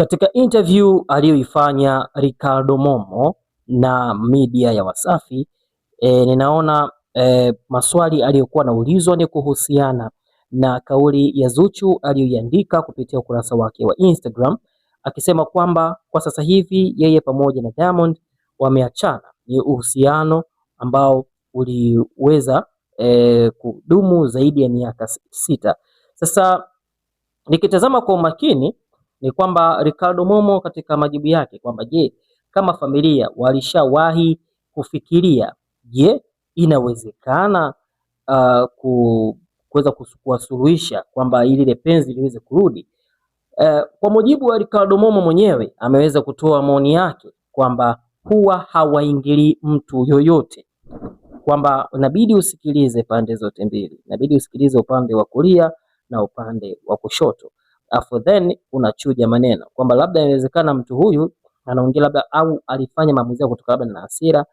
Katika interview aliyoifanya Ricardo Momo na media ya Wasafi, ninaona maswali aliyokuwa anaulizwa ni kuhusiana na kauli ya Zuchu aliyoiandika kupitia ukurasa wake wa Instagram, akisema kwamba kwa sasa hivi yeye pamoja na Diamond wameachana. Ni uhusiano ambao uliweza kudumu zaidi ya miaka 6. Sasa nikitazama kwa umakini ni kwamba Ricardo Momo katika majibu yake kwamba je, kama familia walishawahi kufikiria, je, inawezekana kuweza kuwasuluhisha kwamba ile penzi liweze kurudi. Kwa mujibu wa Ricardo Momo mwenyewe ameweza kutoa maoni yake kwamba huwa hawaingilii mtu yoyote, kwamba inabidi usikilize pande zote mbili, inabidi usikilize upande wa kulia na upande wa kushoto, afu then unachuja maneno kwamba labda inawezekana mtu huyu anaongea labda au alifanya maamuzi kutoka labda na hasira,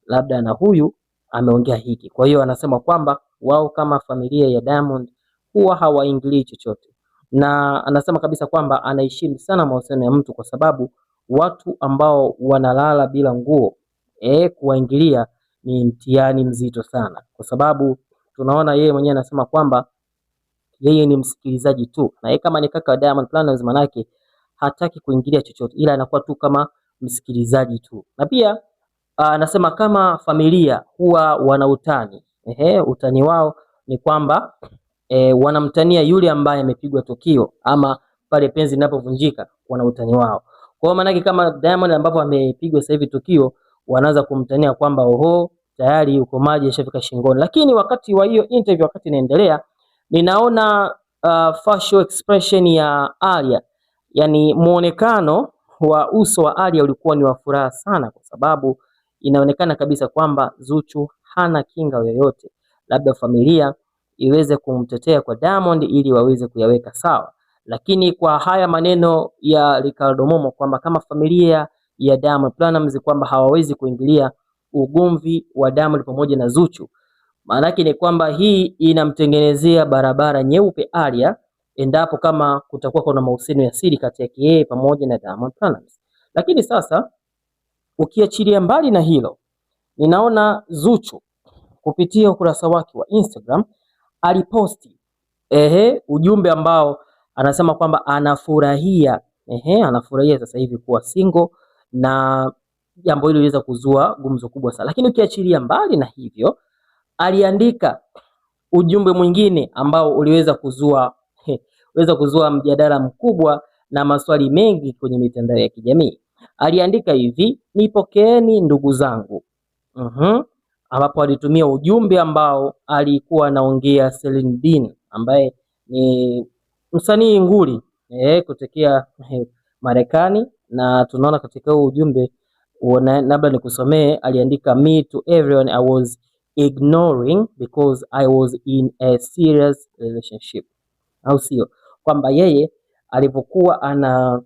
labda na huyu ameongea hiki. Kwa hiyo anasema kwamba wao kama familia ya Diamond huwa hawaingilii chochote, na anasema kabisa kwamba anaheshimu sana mahusiano ya mtu, kwa sababu watu ambao wanalala bila nguo kuwaingilia ni mtihani mzito sana, kwa sababu tunaona yeye mwenyewe anasema kwamba yeye ni msikilizaji tu, na yeye kama ni kaka wa Diamond Platnumz manake hataki kuingilia chochote, ila anakuwa tu kama msikilizaji tu. Na pia anasema kama familia huwa wana utani. Utani wao ni kwamba wanamtania yule ambaye amepigwa tukio, ama pale penzi linapovunjika wana utani wao. Kwa hiyo maana kama Diamond ambapo amepigwa sasa hivi tukio, wanaanza kumtania kwamba oho, tayari uko maji ishafika shingoni. Lakini wakati wa hiyo interview, wakati inaendelea, ninaona facial expression ya Alia, yani muonekano wa uso wa Alia ulikuwa ni wa furaha sana, kwa sababu inaonekana kabisa kwamba Zuchu hana kinga yoyote, labda familia iweze kumtetea kwa Diamond ili waweze kuyaweka sawa. Lakini kwa haya maneno ya Ricardo Momo kwamba kama familia ya Diamond Platnumz kwamba hawawezi kuingilia ugomvi wa Diamond pamoja na Zuchu, maana yake ni kwamba hii inamtengenezea barabara nyeupe Alia endapo kama kutakuwa kuna mahusiano ya siri kati yake yeye pamoja na Diamond Platnumz. Lakini sasa ukiachilia mbali na hilo, ninaona Zuchu kupitia ukurasa wake wa Instagram aliposti ujumbe ambao anasema kwamba anafurahia sasa hivi kuwa single, na jambo hilo liweza kuzua gumzo kubwa sana. Lakini ukiachilia mbali na hivyo, aliandika ujumbe mwingine ambao uliweza kuzua mjadala mkubwa na maswali mengi kwenye mitandao ya kijamii. Aliandika hivi: nipokeeni ndugu zangu. Ambapo alitumia ujumbe ambao alikuwa anaongea Celine Dion ambaye ni msanii nguli kutokea Marekani, na tunaona katika huu ujumbe labda nikusomee, aliandika me to everyone I was ignoring because I was in a serious relationship. Au sio? Kwamba yeye alipokuwa ana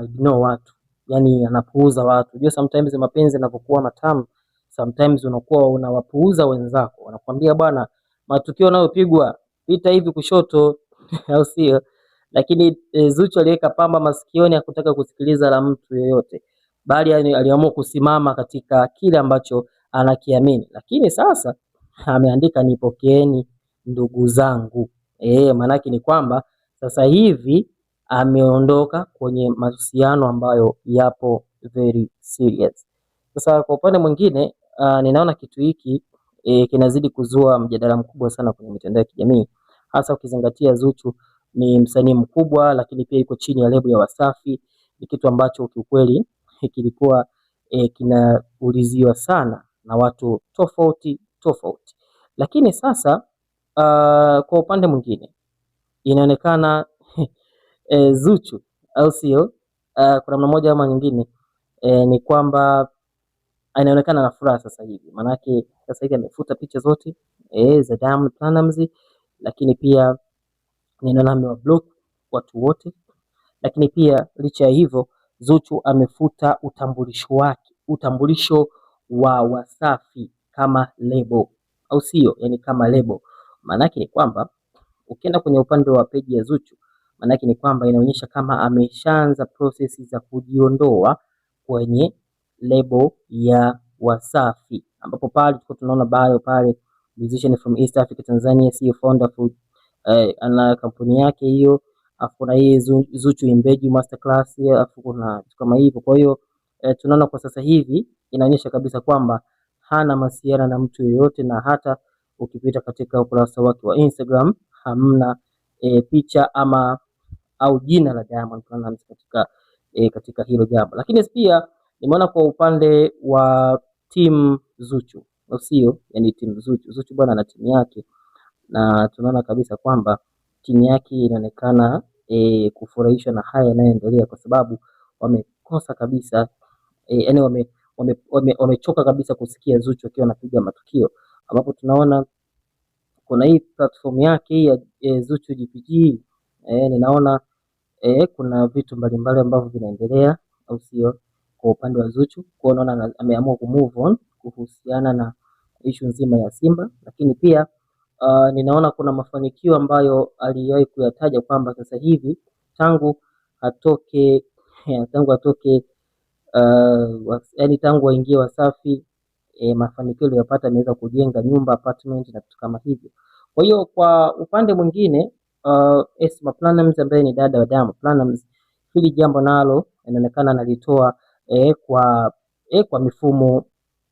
ignore watu, yani anapuuza watu. Unajua sometimes mapenzi yanapokuwa matamu, sometimes unakuwa unawapuuza wenzako, wanakuambia bwana, matukio yanayopigwa pita hivi kushoto au sio? Lakini Zuchu aliweka pamba masikioni, hakutaka kusikiliza la mtu yeyote, bali aliamua kusimama katika kile ambacho anakiamini. Lakini sasa ameandika nipokeeni ndugu zangu. Maanake ni kwamba sasa hivi ameondoka kwenye mahusiano ambayo yapo very serious. Sasa kwa upande mwingine ninaona kitu hiki kinazidi kuzua mjadala mkubwa sana kwenye mitandao ya kijamii, hasa ukizingatia Zuchu ni msanii mkubwa, lakini pia yuko chini ya lebo ya Wasafi. Ni kitu ambacho kiukweli kilikuwa kinauliziwa sana na watu tofauti. Lakini sasa kwa upande mwingine inaonekana Zuchu au sio, kwa namna moja ama nyingine ni kwamba anaonekana na furaha sasa hivi, manake sasa hivi amefuta picha zote za Diamond Platnumz, lakini pia ninaona amewablock watu wote. Lakini pia licha ya hivyo, Zuchu amefuta utambulisho wa Wasafi kama lebo, au sio? Yani kama lebo, maanake ni kwamba ukienda kwenye upande wa peji ya Zuchu, Maana yake ni kwamba inaonyesha kama ameshaanza process za kujiondoa kwenye lebo ya Wasafi, ambapo pale tulikuwa tunaona bio pale, musician from East Africa Tanzania, CEO founder for ana kampuni yake hiyo, afu kuna hii Zuchu Imbeju Masterclass, afu kuna vitu kama hivyo. Kwa hiyo tunaona kwa sasa hivi inaonyesha kabisa kwamba hana masiara na mtu yoyote, na hata ukipita katika ukurasa wake wa Instagram hamna picha ama au jina la Diamond Platnumz katika hilo jambo. Lakini pia nimeona kwa upande wa team Zuchu, sio yani team Zuchu bwana na timu yake, na tunaona kabisa kwamba timu yake inaonekana kufurahishwa na haya yanayoendelea, kwa sababu wamekosa kabisa yani wamechoka kabisa kusikia Zuchu akiwa anapiga matukio, ambapo tunaona kuna hii platform yake ya Zuchu GPG. Ninaona kuna vitu mbalimbali ambavyo vinaendelea, au sio, kwa upande wa Zuchu. Kwa naona ameamua ku move on kuhusiana na issue nzima ya Simba, lakini pia ninaona kuna mafanikio ambayo aliwahi kuyataja kwamba sasa hivi tangu atoke yani tangu aingie Wasafi, mafanikio aliyopata, ameweza kujenga nyumba apartment na vitu kama hivyo. Kwa hiyo kwa upande mwingine Esma Platnumz ambaye ni dada wa Diamond Platnumz, hili jambo nalo inaonekana analitoa kwa mifumo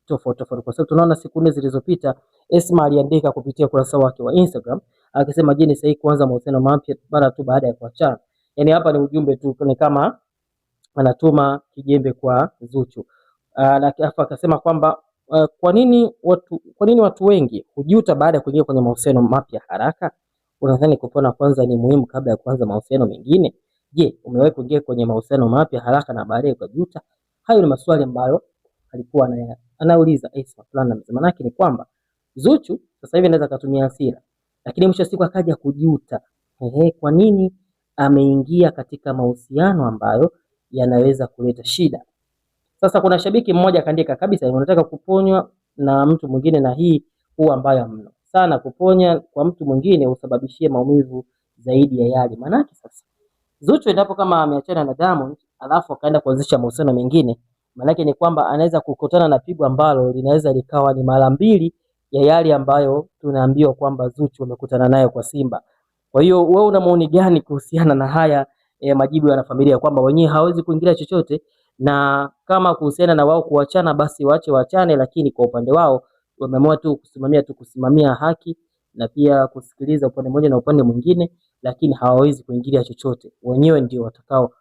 tofauti, kwa sababu tunaona siku nne zilizopita Esma aliandika kupitia ukurasa wake wa Instagram akisema, je, ni sahihi kuanza mahusiano mapya mara tu baada ya kuachana? Yani hapa ni ujumbe tu, ni kama anatuma kijembe kwa Zuchu. Alafu akasema kwamba kwa nini watu wengi hujuta baada ya kuingia kwenye mahusiano mapya haraka? Unadhani kupona kwanza ni muhimu kabla ya kuanza mahusiano mengine? Je, umewahi kuingia kwenye mahusiano mapya haraka na baadaye ukajuta? Hayo ni maswali ambayo alikuwa anauliza Esma Platnumz. Maana yake ni kwamba Zuchu sasa hivi anaweza kutumia hasira, lakini mwisho siku akaja kujuta. Kwa nini ameingia katika mahusiano ambayo yanaweza kuleta shida? Sasa kuna shabiki mmoja akaandika kabisa, unataka kuponywa na mtu mwingine, na hii huwa mbaya mno sana. Kuponya kwa mtu mwingine usababishie maumivu zaidi ya yale. Maanake sasa Zuchu endapo kama ameachana na Diamond alafu akaenda kuanzisha mahusiano mengine, maanake ni kwamba anaweza kukutana na pigo ambalo linaweza likawa ni mara mbili ya yale ambayo tunaambiwa kwamba Zuchu amekutana nayo kwa Simba. Kwa hiyo wewe una maoni gani kuhusiana na haya majibu ya wanafamilia kwamba wenyewe hawezi kuingilia chochote, na kama kuhusiana na wao kuachana basi waache waachane, lakini kwa upande wao wameamua tu kusimamia haki na pia kusikiliza upande mmoja na upande mwingine, lakini hawawezi kuingilia chochote, wenyewe ndio watakao